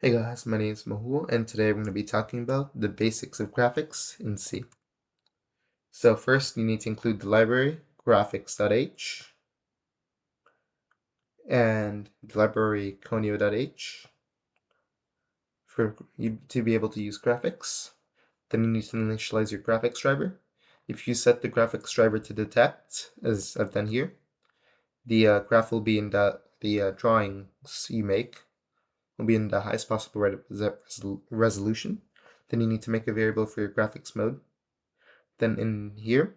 Hey guys, my name is Mahul, and today we're going to be talking about the basics of graphics in C. So first, you need to include the library graphics.h and the library conio.h for you to be able to use graphics. Then you need to initialize your graphics driver. If you set the graphics driver to detect, as I've done here, the graph will be in the drawings you make will be in the highest possible resolution. Then you need to make a variable for your graphics mode. Then in here,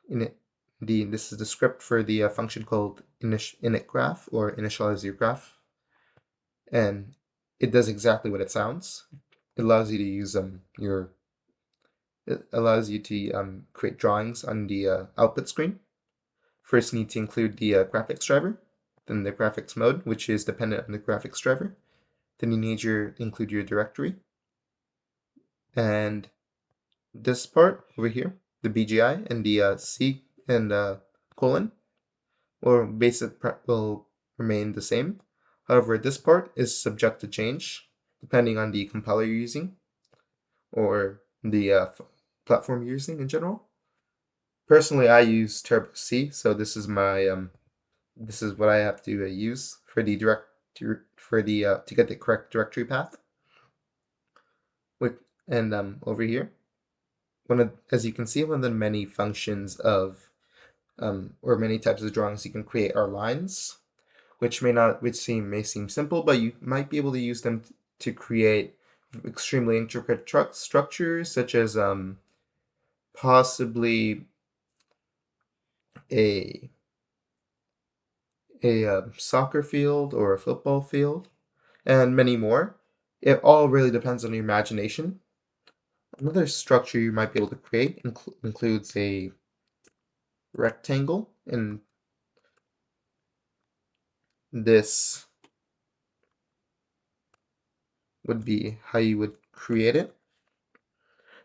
this is the script for the function called initGraph or initialize your graph, and it does exactly what it sounds. It allows you to use create drawings on the output screen. First, you need to include the graphics driver, then the graphics mode, which is dependent on the graphics driver. Then you need to include your directory, and this part over here, the BGI and the C and colon, or will remain the same. However, this part is subject to change depending on the compiler you're using or the platform you're using in general. Personally, I use Turbo C, so this is this is what I have to use for the to get the correct directory path. And over here, as you can see, one of the many functions of or many types of drawings you can create are lines, which may seem simple, but you might be able to use them to create extremely intricate structures, such as possibly a soccer field or a football field, and many more. It all really depends on your imagination. Another structure you might be able to create includes a rectangle, and this would be how you would create it.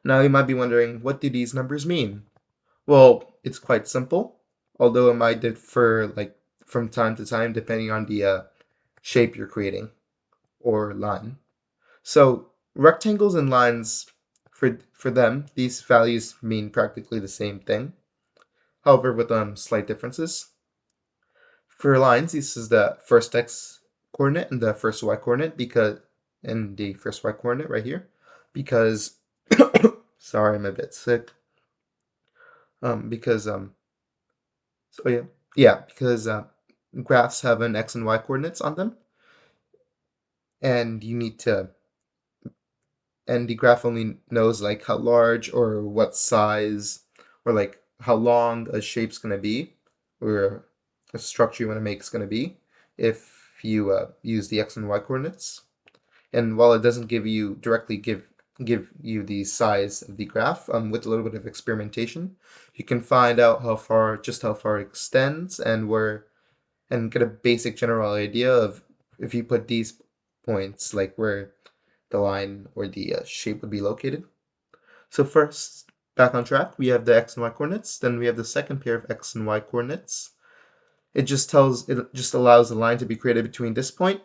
Now you might be wondering, what do these numbers mean? Well, it's quite simple, although it might differ from time to time depending on the shape you're creating or line. So rectangles and lines, for them, these values mean practically the same thing, however with slight differences. For lines, this is the first x coordinate and the first y coordinate right here, because sorry, I'm a bit sick. Because graphs have an x and y coordinates on them, and the graph only knows like how large or what size or like how long a shape's gonna be or a structure you want to make is gonna be if you use the x and y coordinates. And while it doesn't directly give you the size of the graph, with a little bit of experimentation, you can find out how far it extends and get a basic general idea of if you put these points, like where the line or the shape would be located. So first, back on track, we have the x and y coordinates. Then we have the second pair of x and y coordinates. It just allows the line to be created between this point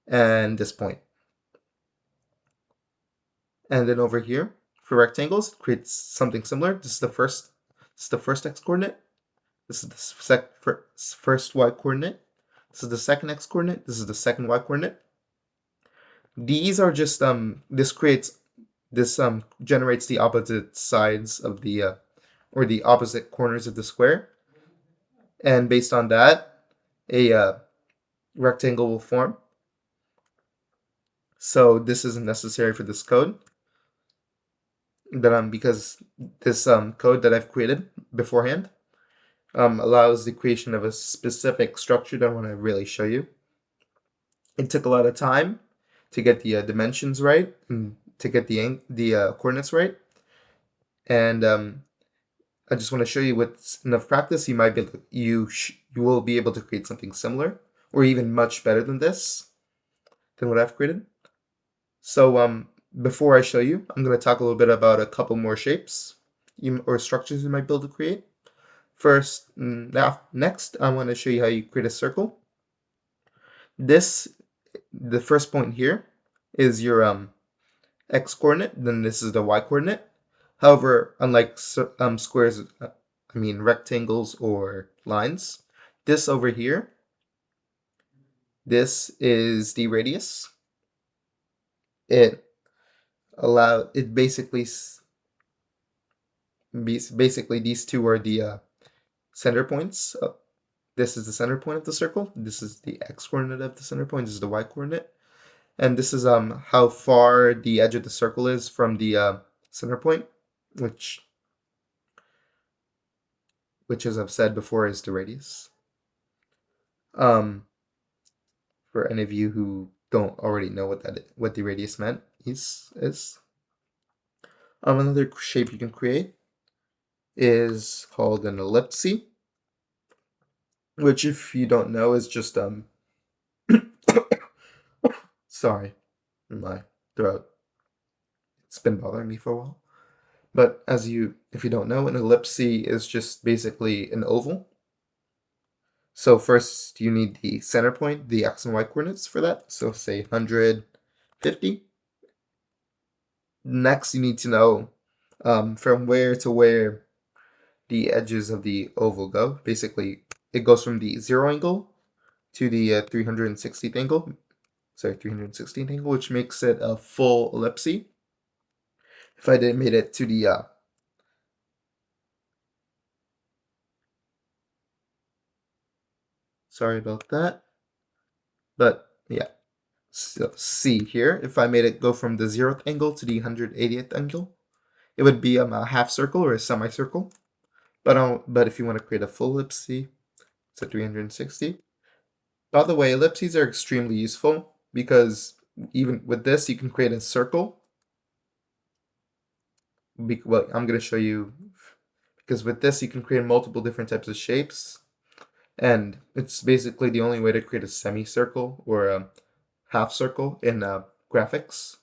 and this point. And then over here, for rectangles, it creates something similar. This is the first x coordinate. This is the first y coordinate. This is the second x coordinate. This is the second y coordinate. These are just this generates the opposite sides of the or the opposite corners of the square, and based on that, a rectangle will form. So this isn't necessary for this code, because this code that I've created beforehand allows the creation of a specific structure that I want to really show you. It took a lot of time to get the dimensions right and to get the coordinates right, and I just want to show you with enough practice you might be able to, you will be able to create something similar or even much better than what I've created. So before I show you, I'm going to talk a little bit about a couple more shapes or structures you might be able to create. Next, I want to show you how you create a circle. The first point here is your x coordinate, then this is the y coordinate. However, unlike squares, rectangles or lines, this over here, this is the radius. It basically these two are the center points. This is the center point of the circle. This is the x coordinate of the center point. This is the y coordinate. And this is how far the edge of the circle is from the center point, which as I've said before is the radius. For any of you who don't already know what the radius meant is. Another shape you can create is called an ellipse, which if you don't know is just sorry, my throat. It's been bothering me for a while. But if you don't know, an ellipse is just basically an oval. So first you need the center point, the x and y coordinates for that. So say 150. Next you need to know from where to where the edges of the oval go. Basically, it goes from the 0 angle to the 360th angle. Sorry, 316th angle, which makes it a full ellipse. If I didn't made it to the sorry about that. But yeah. So C here, if I made it go from the 0th angle to the 180th angle, it would be a half circle or a semicircle. But if you want to create a full ellipse, it's a 360. By the way, ellipses are extremely useful because even with this, you can create a circle. Well, I'm going to show you, because with this, you can create multiple different types of shapes. And it's basically the only way to create a semicircle or a half circle in graphics.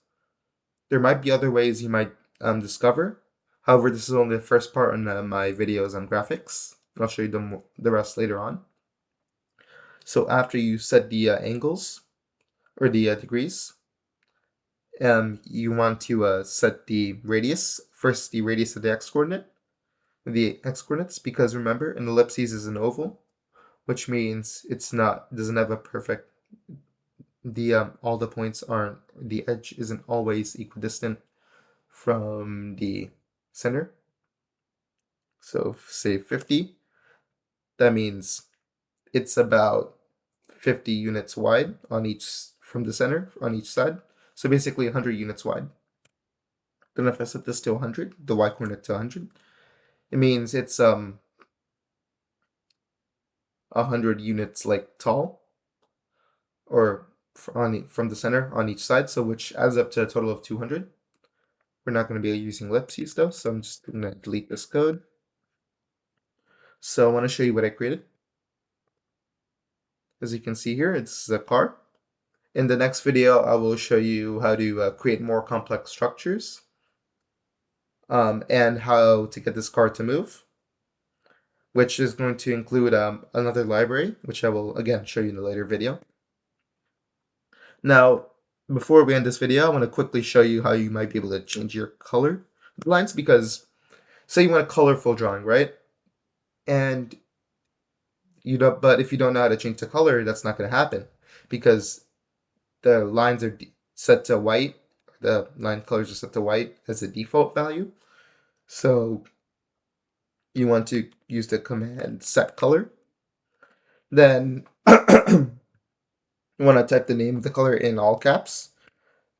There might be other ways you might discover. However, this is only the first part in my videos on graphics. I'll show you the rest later on. So after you set the angles or the degrees, you want to set the radius. First, the radius of the x-coordinate, because remember, an ellipses is an oval, which means doesn't have a perfect. All the points aren't. The edge isn't always equidistant from the center. So say 50. That means it's about 50 units wide from the center on each side. So basically 100 units wide. Then if I set this to 100, the y coordinate to 100, it means it's 100 units like tall, or from the center on each side, so which adds up to a total of 200. We're not going to be using ellipses though, so I'm just going to delete this code. So I want to show you what I created. As you can see here, it's a car. In the next video, I will show you how to create more complex structures and how to get this car to move, which is going to include another library, which I will again show you in a later video. Now, before we end this video, I want to quickly show you how you might be able to change your color lines, because say you want a colorful drawing, right? And but if you don't know how to change the color, that's not going to happen, because the lines are set to white. The line colors are set to white as a default value. So you want to use the command set color. Then you want to type the name of the color in all caps.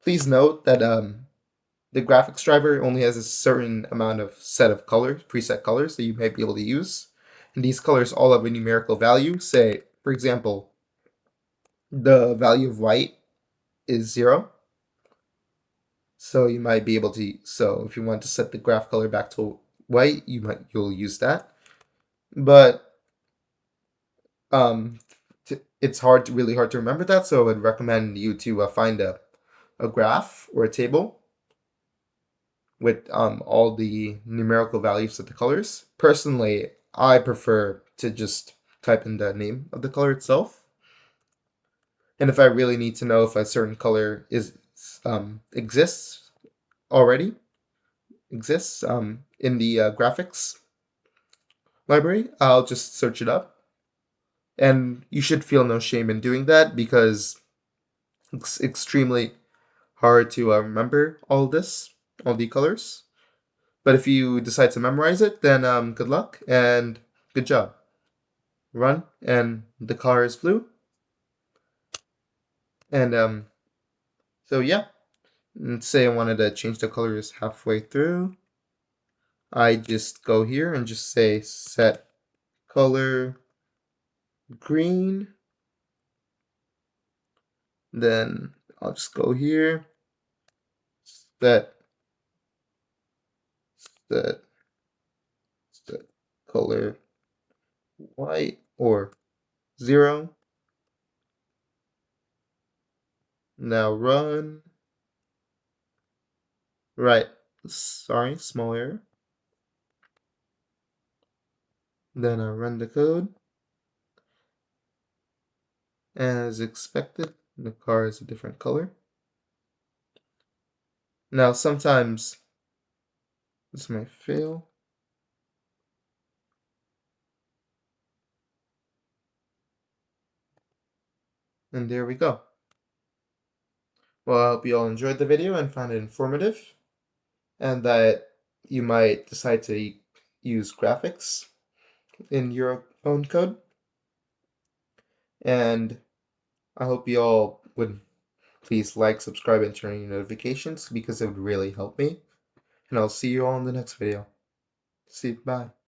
Please note that the graphics driver only has a certain amount of preset colors that you might be able to use. And these colors all have a numerical value. Say, for example, the value of white is 0. So you might be able to, if you want to set the graph color back to white, you'll use that. But it's really hard to remember that, so I would recommend you to find a graph or a table with all the numerical values of the colors. Personally, I prefer to just type in the name of the color itself. And if I really need to know if a certain color is exists already in the graphics library, I'll just search it up. And you should feel no shame in doing that because it's extremely hard to remember all the colors. But if you decide to memorize it, then good luck and good job. Run, and the car is blue. And so yeah, let's say I wanted to change the colors halfway through. I just go here and just say set color green. Then I'll just go here, set set set color white or 0. Now run. Right. Sorry, small error. Then I run the code. As expected, the car is a different color. Now sometimes this might fail. And there we go. Well, I hope you all enjoyed the video and found it informative, and that you might decide to use graphics in your own code. And I hope you all would please like, subscribe, and turn on your notifications because it would really help me. And I'll see you all in the next video. Bye.